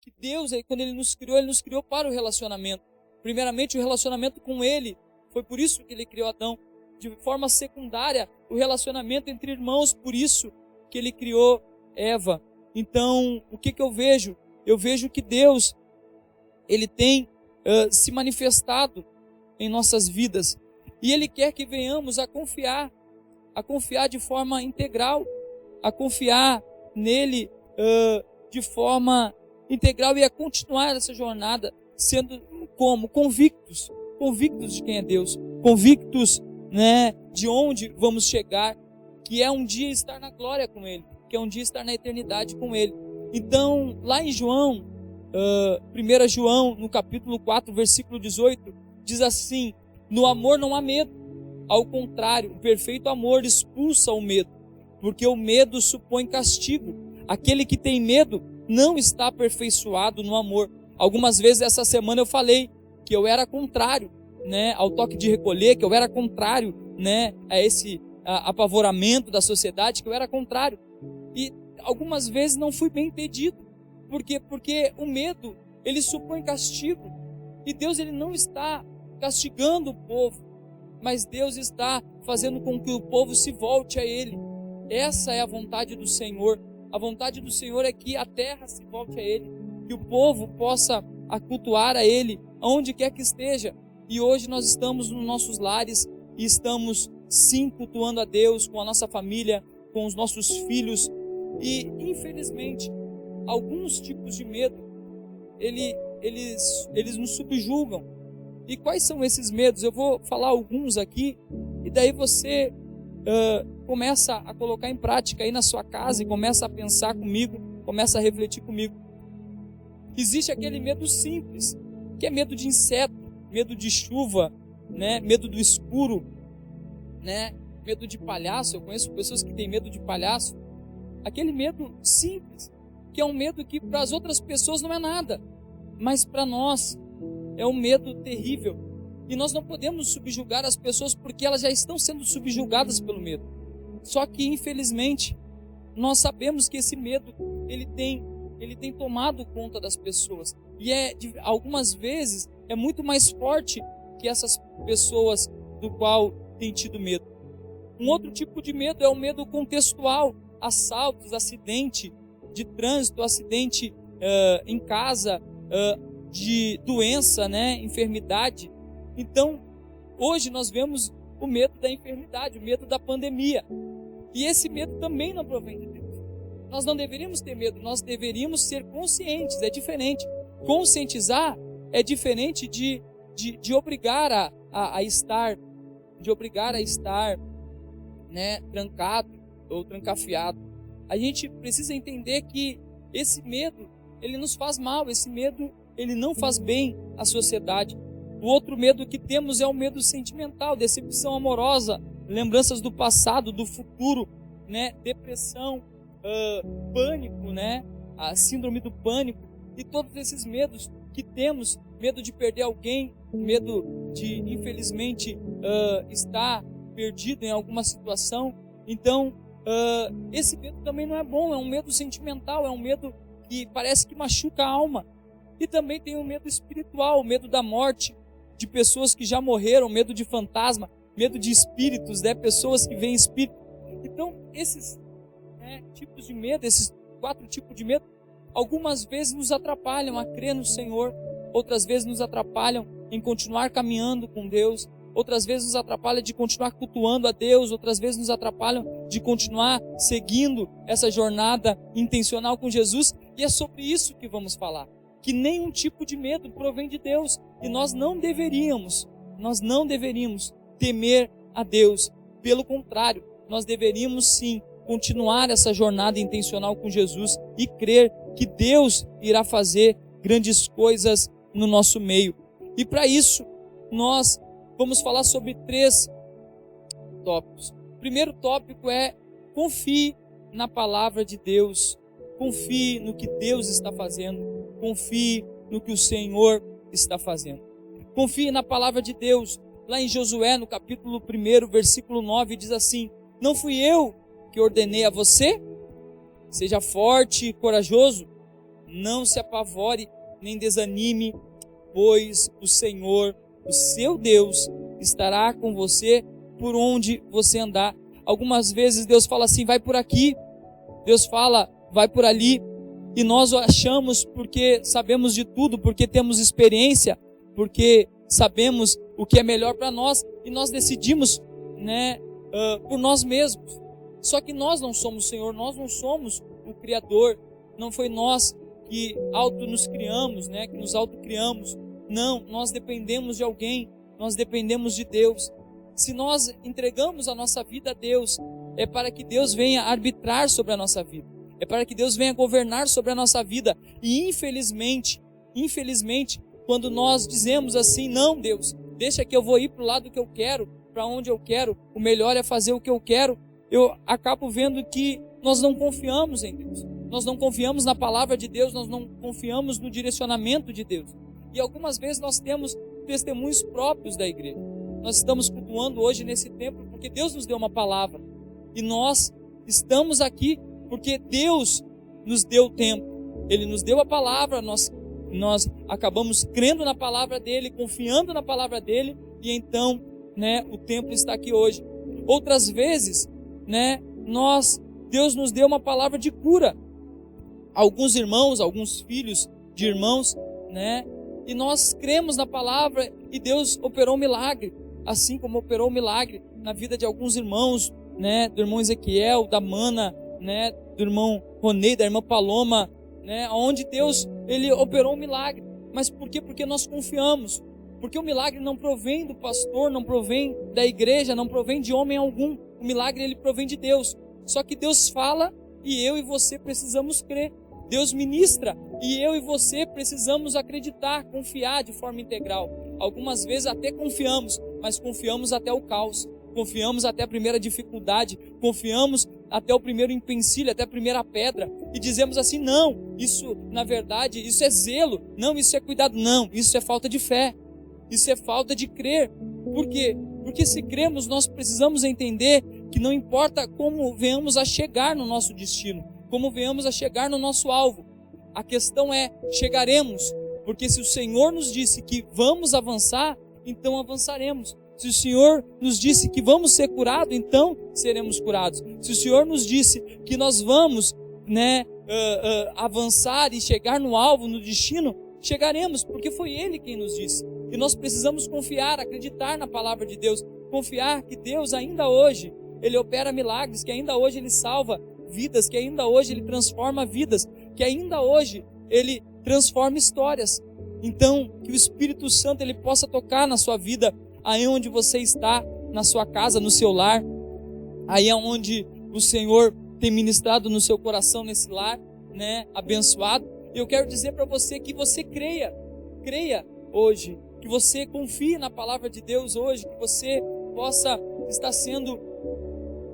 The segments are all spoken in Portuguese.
que Deus, quando Ele nos criou para o relacionamento. Primeiramente, o relacionamento com Ele. Foi por isso que Ele criou Adão. De forma secundária, o relacionamento entre irmãos. Por isso que Ele criou Eva. Então, o que eu vejo? Eu vejo que Deus, Ele tem se manifestado em nossas vidas. E Ele quer que venhamos a confiar de forma integral, a confiar nele de forma integral e a continuar essa jornada sendo como? Convictos de quem é Deus, convictos, né, de onde vamos chegar, que é um dia estar na glória com Ele, que é um dia estar na eternidade com Ele. Então, lá em João, 1 João, no capítulo 4, versículo 18, diz assim: no amor não há medo, ao contrário, o perfeito amor expulsa o medo, porque o medo supõe castigo. Aquele que tem medo não está aperfeiçoado no amor. Algumas vezes essa semana eu falei que eu era contrário, né, ao toque de recolher, que eu era contrário, né, a esse apavoramento da sociedade, que eu era contrário. E algumas vezes não fui bem entendido. Por quê? Porque o medo, ele supõe castigo. E Deus, ele não está castigando o povo, mas Deus está fazendo com que o povo se volte a Ele. Essa é a vontade do Senhor. A vontade do Senhor é que a terra se volte a Ele, que o povo possa cultuar a Ele, aonde quer que esteja. E hoje nós estamos nos nossos lares e estamos sim cultuando a Deus com a nossa família, com os nossos filhos. E infelizmente, alguns tipos de medo, eles nos subjugam. E quais são esses medos? Eu vou falar alguns aqui, e daí você começa a colocar em prática aí na sua casa e começa a pensar comigo, começa a refletir comigo. Existe aquele medo simples, que é medo de inseto, medo de chuva, né? Medo do escuro, né? Medo de palhaço. Eu conheço pessoas que têm medo de palhaço. Aquele medo simples, que é um medo que para as outras pessoas não é nada, mas para nós é um medo terrível. E nós não podemos subjugar as pessoas porque elas já estão sendo subjugadas pelo medo. Só que, infelizmente, nós sabemos que esse medo, ele tem tomado conta das pessoas. E algumas vezes é muito mais forte que essas pessoas do qual tem tido medo. Um outro tipo de medo é o medo contextual. Assaltos, acidente de trânsito, acidente em casa, de doença, né, enfermidade. Então, hoje nós vemos o medo da enfermidade, o medo da pandemia. E esse medo também não provém de Deus. Nós não deveríamos ter medo, nós deveríamos ser conscientes, é diferente. Conscientizar é diferente de obrigar a estar, né, trancado ou trancafiado. A gente precisa entender que esse medo, ele nos faz mal, esse medo, ele não faz bem à sociedade. O outro medo que temos é o medo sentimental, decepção amorosa, lembranças do passado, do futuro, né? Depressão, pânico, né? A síndrome do pânico e todos esses medos que temos, medo de perder alguém, medo de, infelizmente, estar perdido em alguma situação. Então, esse medo também não é bom, é um medo sentimental, é um medo que parece que machuca a alma. E também tem o medo espiritual, o medo da morte, de pessoas que já morreram, medo de fantasma, medo de espíritos, né? Pessoas que veem espíritos. Então, esses tipos de medo, esses 4 tipos de medo, algumas vezes nos atrapalham a crer no Senhor, outras vezes nos atrapalham em continuar caminhando com Deus, outras vezes nos atrapalham de continuar cultuando a Deus, outras vezes nos atrapalham de continuar seguindo essa jornada intencional com Jesus. E é sobre isso que vamos falar. Que nenhum tipo de medo provém de Deus. E nós não deveríamos temer a Deus. Pelo contrário, nós deveríamos sim continuar essa jornada intencional com Jesus e crer que Deus irá fazer grandes coisas no nosso meio. E para isso, nós vamos falar sobre 3 tópicos. O primeiro tópico é: confie na palavra de Deus. Confie no que Deus está fazendo. Confie no que o Senhor está fazendo. Confie na palavra de Deus. Lá em Josué, no capítulo 1, versículo 9, diz assim: não fui eu que ordenei a você? Seja forte e corajoso. não se apavore nem desanime, pois o Senhor, o seu Deus, estará com você por onde você andar. Algumas vezes Deus fala assim, vai por aqui. Deus fala, vai por ali. E nós achamos porque sabemos de tudo, porque temos experiência, porque sabemos o que é melhor para nós. E nós decidimos, por nós mesmos. Só que nós não somos o Senhor, nós não somos o Criador. Não foi nós que nos criamos, que nos autocriamos. Não, nós dependemos de alguém, nós dependemos de Deus. Se nós entregamos a nossa vida a Deus, é para que Deus venha arbitrar sobre a nossa vida. É para que Deus venha governar sobre a nossa vida. E infelizmente, quando nós dizemos assim, não Deus, deixa que eu vou ir para o lado que eu quero, para onde eu quero, o melhor é fazer o que eu quero, eu acabo vendo que nós não confiamos em Deus. Nós não confiamos na palavra de Deus, nós não confiamos no direcionamento de Deus. E algumas vezes nós temos testemunhos próprios da igreja. Nós estamos cultuando hoje nesse templo porque Deus nos deu uma palavra. E nós estamos aqui porque Deus nos deu tempo. Ele nos deu a palavra, nós acabamos crendo na palavra dele, confiando na palavra dele, e então, o templo está aqui hoje. Outras vezes, Deus nos deu uma palavra de cura. Alguns irmãos, alguns filhos de irmãos, e nós cremos na palavra e Deus operou um milagre, assim como operou um milagre na vida de alguns irmãos, do irmão Ezequiel, da Mana, do irmão Ronei, da irmã Paloma, onde Deus, ele operou um milagre. Mas por quê? Porque nós confiamos. Porque o milagre não provém do pastor, não provém da igreja, não provém de homem algum. O milagre, ele provém de Deus. Só que Deus fala e eu e você precisamos crer. Deus ministra e eu e você precisamos acreditar, confiar de forma integral. Algumas vezes até confiamos, mas confiamos até o caos. Confiamos até a primeira dificuldade, confiamos até o primeiro empecilho, até a primeira pedra, e dizemos assim, não, isso na verdade, isso é zelo, não, isso é cuidado, não, isso é falta de fé, isso é falta de crer. Por quê? Porque se cremos, nós precisamos entender que não importa como venhamos a chegar no nosso destino, como venhamos a chegar no nosso alvo, a questão é, chegaremos, porque se o Senhor nos disse que vamos avançar, então avançaremos. Se o Senhor nos disse que vamos ser curados, então seremos curados. Se o Senhor nos disse que nós vamos avançar e chegar no alvo, no destino, chegaremos, porque foi Ele quem nos disse. E nós precisamos confiar, acreditar na palavra de Deus, confiar que Deus ainda hoje, Ele opera milagres, que ainda hoje Ele salva vidas, que ainda hoje Ele transforma vidas, que ainda hoje Ele transforma histórias. Então, que o Espírito Santo Ele possa tocar na sua vida, aí onde você está, na sua casa, no seu lar, aí onde o Senhor tem ministrado no seu coração, nesse lar, abençoado. Eu quero dizer para você que você creia hoje, que você confie na palavra de Deus hoje, que você possa estar sendo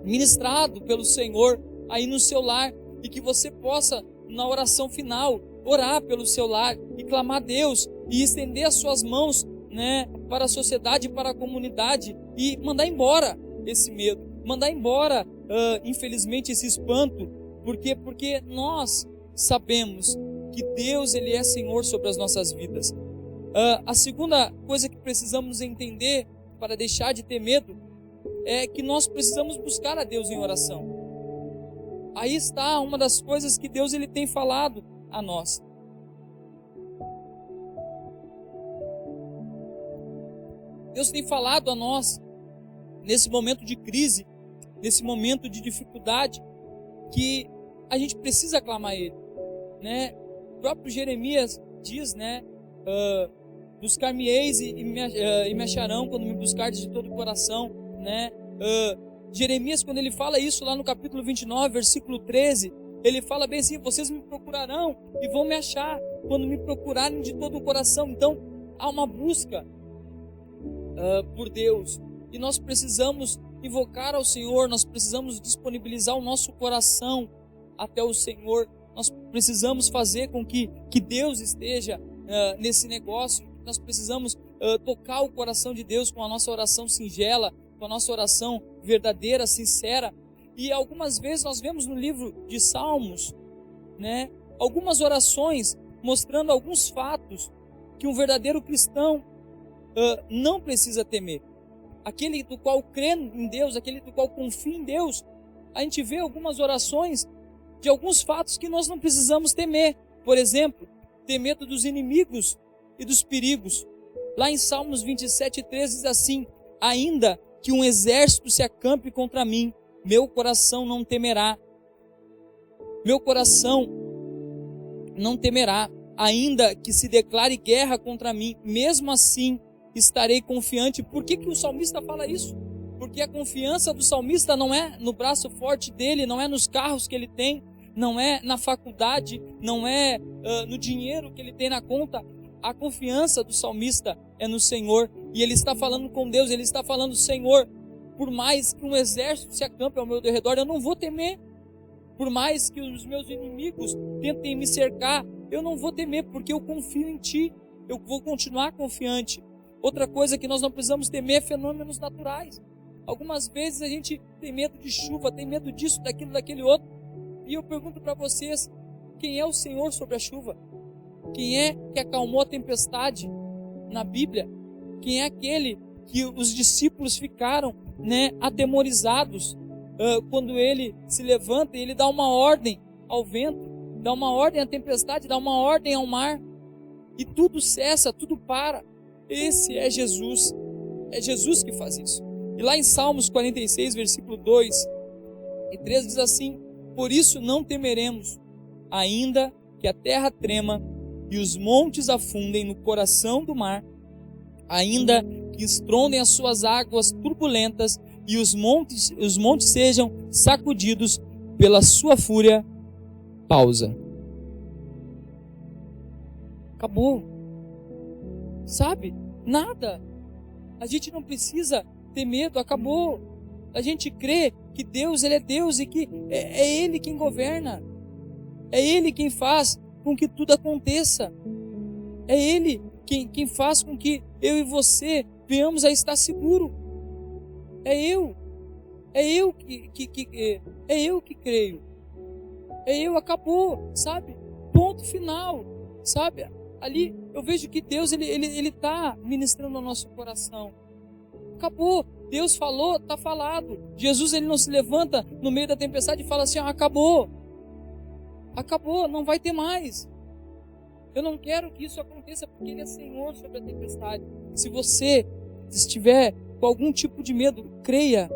ministrado pelo Senhor aí no seu lar, e que você possa, na oração final, orar pelo seu lar e clamar a Deus e estender as suas mãos para a sociedade, para a comunidade, e mandar embora esse medo, mandar embora, infelizmente, esse espanto. Por quê? Porque nós sabemos que Deus, Ele é Senhor sobre as nossas vidas. A segunda coisa que precisamos entender para deixar de ter medo é que nós precisamos buscar a Deus em oração. Aí está uma das coisas que Deus Ele tem falado a nós. Deus tem falado a nós, nesse momento de crise, nesse momento de dificuldade, que a gente precisa clamar a Ele. O próprio Jeremias diz, buscar-me-eis e me acharão quando me buscardes de todo o coração. Jeremias, quando ele fala isso lá no capítulo 29, versículo 13, ele fala bem assim, vocês me procurarão e vão me achar quando me procurarem de todo o coração. Então, há uma busca por Deus, e nós precisamos invocar ao Senhor, nós precisamos disponibilizar o nosso coração até o Senhor, nós precisamos fazer com que Deus esteja nesse negócio, nós precisamos tocar o coração de Deus com a nossa oração singela, com a nossa oração verdadeira, sincera. E algumas vezes nós vemos no livro de Salmos, algumas orações mostrando alguns fatos que um verdadeiro cristão não precisa temer. Aquele do qual crê em Deus, aquele do qual confia em Deus, a gente vê algumas orações de alguns fatos que nós não precisamos temer. Por exemplo, ter medo dos inimigos e dos perigos. Lá em Salmos 27:13 diz assim: ainda que um exército se acampe contra mim, meu coração não temerá. Meu coração não temerá, ainda que se declare guerra contra mim, mesmo assim estarei confiante. Por que o salmista fala isso? Porque a confiança do salmista não é no braço forte dele, não é nos carros que ele tem, não é na faculdade, não é no dinheiro que ele tem na conta. A confiança do salmista é no Senhor, e ele está falando com Deus, ele está falando: Senhor, por mais que um exército se acampe ao meu redor, eu não vou temer. Por mais que os meus inimigos tentem me cercar, eu não vou temer, porque eu confio em Ti, eu vou continuar confiante. Outra coisa que nós não precisamos temer é fenômenos naturais. Algumas vezes a gente tem medo de chuva, tem medo disso, daquilo, daquele outro. E eu pergunto para vocês: quem é o Senhor sobre a chuva? Quem é que acalmou a tempestade na Bíblia? Quem é aquele que os discípulos ficaram, atemorizados quando ele se levanta e ele dá uma ordem ao vento, dá uma ordem à tempestade, dá uma ordem ao mar, e tudo cessa, tudo para? Esse é Jesus que faz isso. E lá em Salmos 46, versículo 2 e 3 diz assim: por isso não temeremos, ainda que a terra trema e os montes afundem no coração do mar, ainda que estrondem as suas águas turbulentas e os montes sejam sacudidos pela sua fúria. Pausa. Acabou. Sabe? Nada. A gente não precisa ter medo, acabou. A gente crê que Deus, Ele é Deus e que é Ele quem governa. É Ele quem faz com que tudo aconteça. É Ele quem faz com que eu e você venhamos a estar seguro. É eu que creio. É eu, acabou, sabe? Ponto final, sabe? Ali eu vejo que Deus, ele está ministrando ao nosso coração. Acabou. Deus falou, está falado. Jesus, ele não se levanta no meio da tempestade e fala assim: acabou. Acabou, não vai ter mais. Eu não quero que isso aconteça, porque Ele é Senhor sobre a tempestade. Se você estiver com algum tipo de medo, creia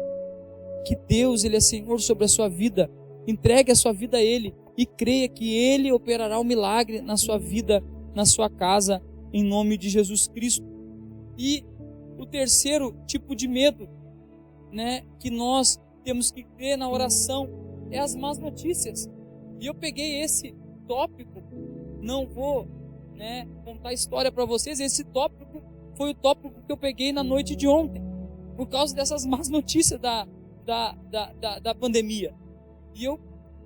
que Deus, Ele é Senhor sobre a sua vida. Entregue a sua vida a Ele e creia que Ele operará o milagre na sua vida, na sua casa, em nome de Jesus Cristo. E o terceiro tipo de medo, que nós temos que crer na oração, é as más notícias. E eu peguei esse tópico, não vou contar a história para vocês. Esse tópico foi o tópico que eu peguei na noite de ontem, por causa dessas más notícias da pandemia. E eu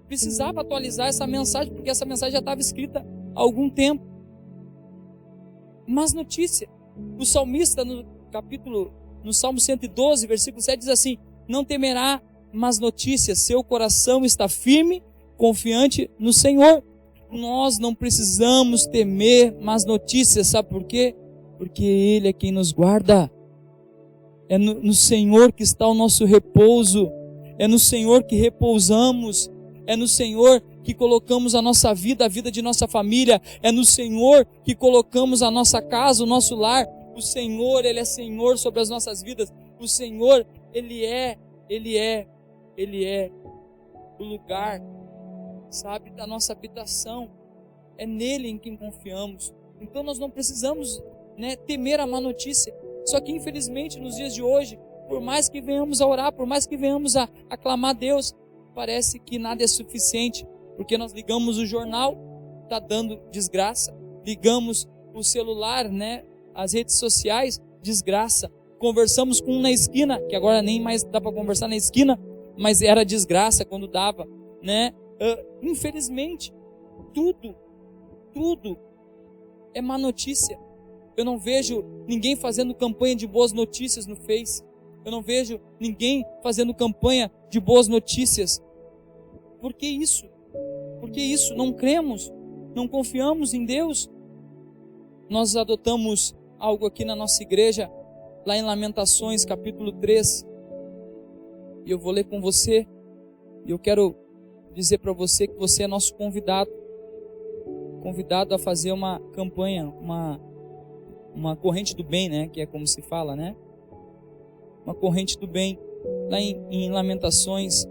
precisava atualizar essa mensagem, porque essa mensagem já estava escrita há algum tempo. Más notícia. O salmista no Salmo 112, versículo 7 diz assim: não temerá más notícias, seu coração está firme, confiante no Senhor. Nós não precisamos temer más notícias, sabe por quê? Porque Ele é quem nos guarda. É no Senhor que está o nosso repouso. É no Senhor que repousamos. É no Senhor que colocamos a nossa vida, a vida de nossa família. É no Senhor que colocamos a nossa casa, o nosso lar. O Senhor, Ele é Senhor sobre as nossas vidas. O Senhor, Ele é o lugar, sabe, da nossa habitação. É nele em quem confiamos. Então nós não precisamos temer a má notícia. Só que infelizmente nos dias de hoje, por mais que venhamos a orar, por mais que venhamos a clamar a Deus, parece que nada é suficiente, porque nós ligamos o jornal, está dando desgraça, ligamos o celular, as redes sociais, desgraça, conversamos com um na esquina, que agora nem mais dá para conversar na esquina, mas era desgraça quando dava, infelizmente, tudo é má notícia. Eu não vejo ninguém fazendo campanha de boas notícias no Face. Eu não vejo ninguém fazendo campanha de boas notícias. Por que isso? Por que isso? Não cremos não confiamos em Deus. Nós adotamos algo aqui na nossa igreja, lá em Lamentações, capítulo 3. E eu vou ler com você. E eu quero dizer para você que você é nosso convidado a fazer uma campanha, uma corrente do bem, né? Que é como se fala, né? Uma corrente do bem. Lá em Lamentações,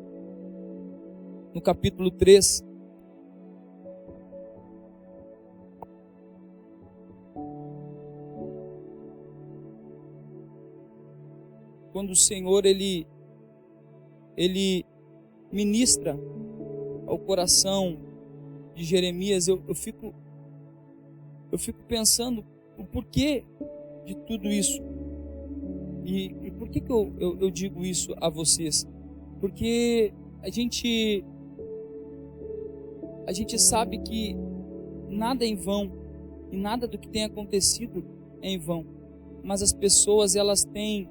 no capítulo 3. Quando o Senhor, Ele ministra ao coração de Jeremias, eu fico pensando o porquê de tudo isso. E por que eu digo isso a vocês? Porque a gente sabe que nada é em vão, e nada do que tem acontecido é em vão. Mas as pessoas, elas têm,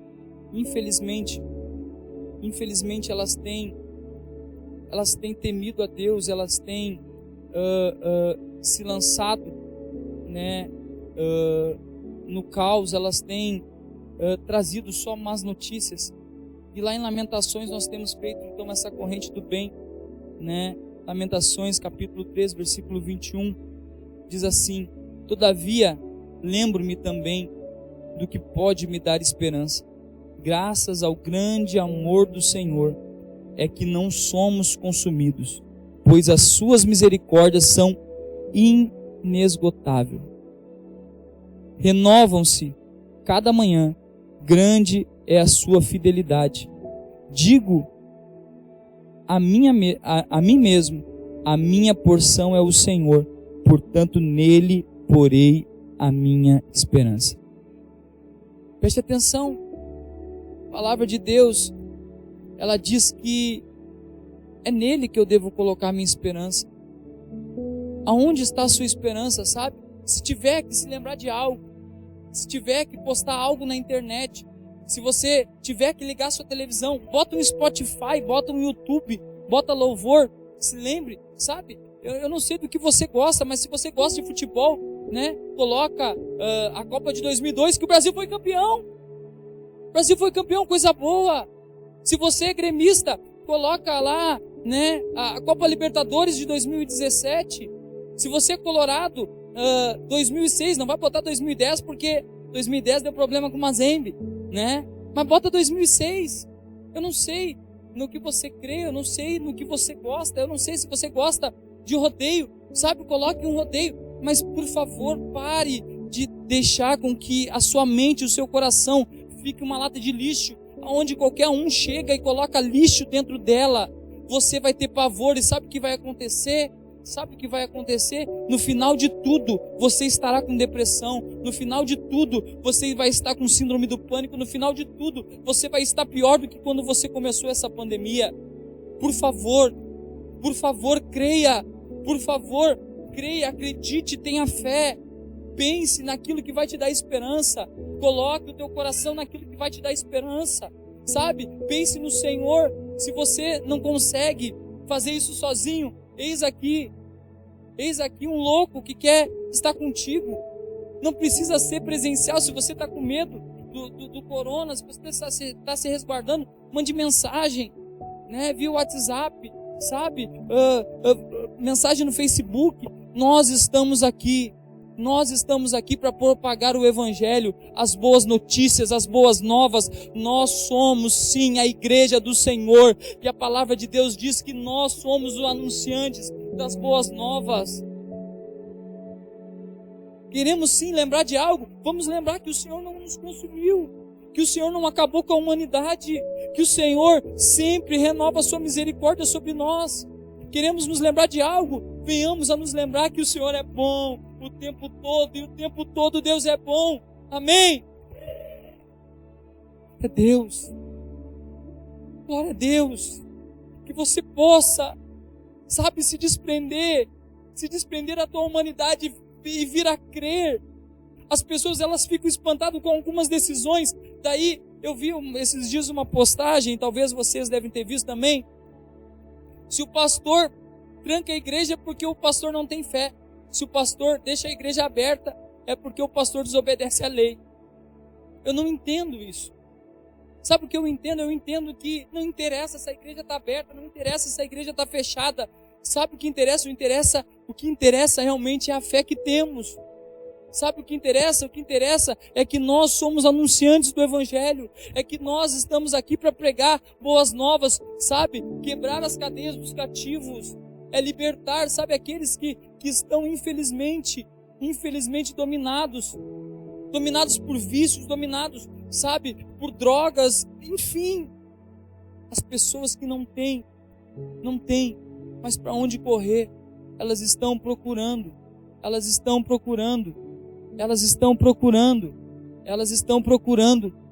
infelizmente elas têm temido a Deus, elas têm se lançado, né, no caos, elas têm trazido só más notícias. E lá em Lamentações nós temos feito então essa corrente do bem, né? Lamentações capítulo 3, versículo 21, diz assim: todavia lembro-me também do que pode me dar esperança. Graças ao grande amor do Senhor é que não somos consumidos, pois as suas misericórdias são inesgotáveis. Renovam-se cada manhã, grande é a sua fidelidade. Digo a mim mesmo, a minha porção é o Senhor, portanto nele porei a minha esperança. Preste atenção, a palavra de Deus, ela diz que é nele que eu devo colocar minha esperança. Aonde está a sua esperança, sabe? Se tiver que se lembrar de algo, se tiver que postar algo na internet, se você tiver que ligar sua televisão, bota no Spotify, bota no YouTube, bota louvor, se lembre, sabe? Eu não sei do que você gosta, mas se você gosta de futebol, né? Coloca a Copa de 2002, que o Brasil foi campeão. O Brasil foi campeão, coisa boa. Se você é gremista, coloca lá, né, a Copa Libertadores de 2017. Se você é colorado, 2006, não vai botar 2010 porque 2010 deu problema com o Mazembe, né? Mas bota 2006. Eu não sei no que você crê, eu não sei no que você gosta, eu não sei se você gosta de rodeio, sabe? Coloque um rodeio, mas por favor, pare de deixar com que a sua mente, o seu coração fique uma lata de lixo, onde qualquer um chega e coloca lixo dentro dela. Você vai ter pavor e sabe o que vai acontecer? Sabe o que vai acontecer? No final de tudo, você estará com depressão. No final de tudo, você vai estar com síndrome do pânico. No final de tudo, você vai estar pior do que quando você começou essa pandemia. Por favor, creia. Por favor, creia, acredite, tenha fé. Pense naquilo que vai te dar esperança. Coloque o teu coração naquilo que vai te dar esperança. Sabe? Pense no Senhor. Se você não consegue fazer isso sozinho, eis aqui um louco que quer estar contigo. Não precisa ser presencial. Se você está com medo do corona, se você está se resguardando, mande mensagem, né, via WhatsApp, sabe? Mensagem no Facebook. Nós estamos aqui para propagar o Evangelho, as boas notícias, as boas novas. Nós somos sim a igreja do Senhor, e a palavra de Deus diz que nós somos os anunciantes das boas novas. Queremos sim lembrar de algo? Vamos lembrar que o Senhor não nos consumiu, que o Senhor não acabou com a humanidade, que o Senhor sempre renova a sua misericórdia sobre nós. Queremos nos lembrar de algo? Venhamos a nos lembrar que o Senhor é bom o tempo todo, e o tempo todo Deus é bom. Amém? É Deus. Glória a Deus. Que você possa, sabe, se desprender da tua humanidade e vir a crer. As pessoas, elas ficam espantadas com algumas decisões. Daí, eu vi esses dias uma postagem, talvez vocês devem ter visto também. Se o pastor tranca a igreja é porque o pastor não tem fé. Se o pastor deixa a igreja aberta, é porque o pastor desobedece à lei. Eu não entendo isso. Sabe o que eu entendo? Eu entendo que não interessa se a igreja está aberta, não interessa se a igreja está fechada. Sabe o que interessa? O que interessa realmente é a fé que temos. Sabe o que interessa? O que interessa é que nós somos anunciantes do Evangelho. É que nós estamos aqui para pregar boas novas, sabe? Quebrar as cadeias dos cativos. É libertar, sabe? Aqueles que estão infelizmente dominados por vícios, dominados, sabe? Por drogas, enfim. As pessoas que não têm, mas para onde correr? Elas estão procurando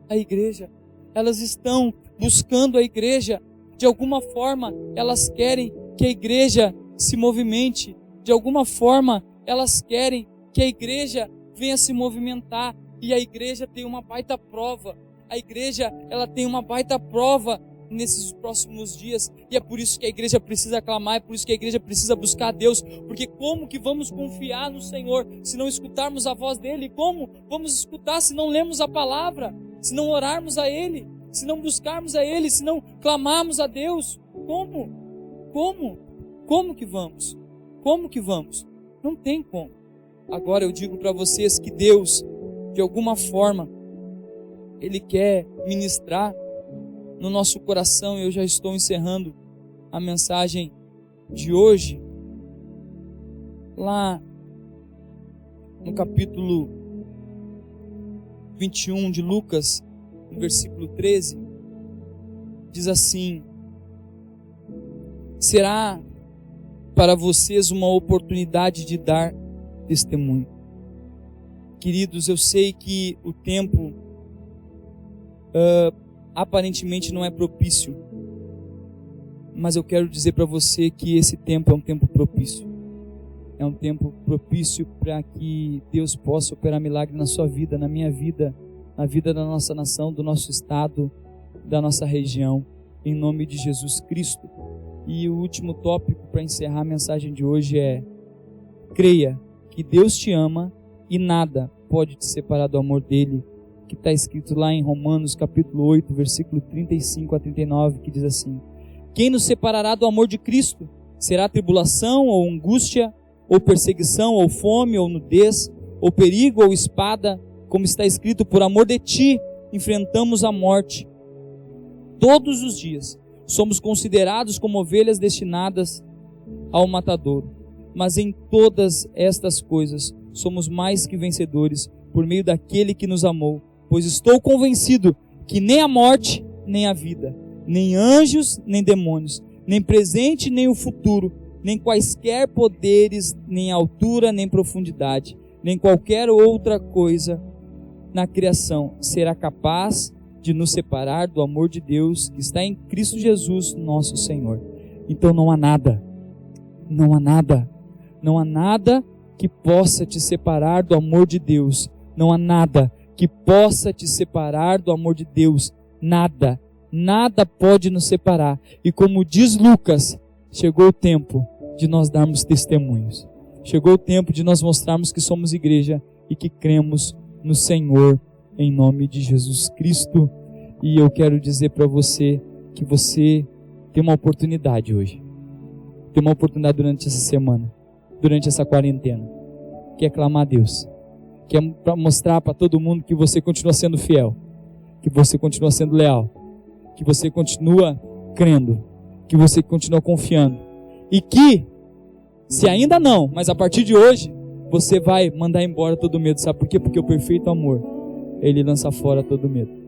a igreja. Elas estão buscando a igreja. De alguma forma, elas querem que a igreja se movimente. De alguma forma, elas querem que a igreja venha se movimentar. E a igreja tem uma baita prova. A igreja, ela tem uma baita prova nesses próximos dias, e é por isso que a igreja precisa clamar, é por isso que a igreja precisa buscar a Deus, porque como que vamos confiar no Senhor se não escutarmos a voz dEle? Como vamos escutar se não lemos a palavra, se não orarmos a Ele, se não buscarmos a Ele, se não clamarmos a Deus? Como que vamos? Não tem como. Agora eu digo para vocês que Deus, de alguma forma, Ele quer ministrar no nosso coração. Eu já estou encerrando a mensagem de hoje. Lá no capítulo 21 de Lucas, no versículo 13, diz assim: será para vocês uma oportunidade de dar testemunho. Queridos, eu sei que o tempo aparentemente não é propício, mas eu quero dizer para você que esse tempo é um tempo propício. É um tempo propício para que Deus possa operar milagre na sua vida, na minha vida, na vida da nossa nação, do nosso estado, da nossa região, em nome de Jesus Cristo. E o último tópico para encerrar a mensagem de hoje é: creia que Deus te ama e nada pode te separar do amor dele, que está escrito lá em Romanos capítulo 8, versículo 35 a 39, que diz assim: quem nos separará do amor de Cristo? Será tribulação, ou angústia, ou perseguição, ou fome, ou nudez, ou perigo, ou espada? Como está escrito, por amor de ti enfrentamos a morte. Todos os dias somos considerados como ovelhas destinadas ao matadouro. Mas em todas estas coisas somos mais que vencedores por meio daquele que nos amou. Pois estou convencido que nem a morte, nem a vida, nem anjos, nem demônios, nem presente, nem o futuro, nem quaisquer poderes, nem altura, nem profundidade, nem qualquer outra coisa na criação será capaz de nos separar do amor de Deus que está em Cristo Jesus, nosso Senhor. Então não há nada que possa te separar do amor de Deus. Não há nada que possa te separar do amor de Deus. Nada pode nos separar. E como diz Lucas, chegou o tempo de nós darmos testemunhos. Chegou o tempo de nós mostrarmos que somos igreja e que cremos no Senhor, em nome de Jesus Cristo. E eu quero dizer para você que você tem uma oportunidade hoje. Tem uma oportunidade durante essa semana, durante essa quarentena, que é clamar a Deus. Que é para mostrar para todo mundo que você continua sendo fiel, que você continua sendo leal, que você continua crendo, que você continua confiando, e que, se ainda não, mas a partir de hoje, você vai mandar embora todo medo. Sabe por quê? Porque o perfeito amor, ele lança fora todo medo.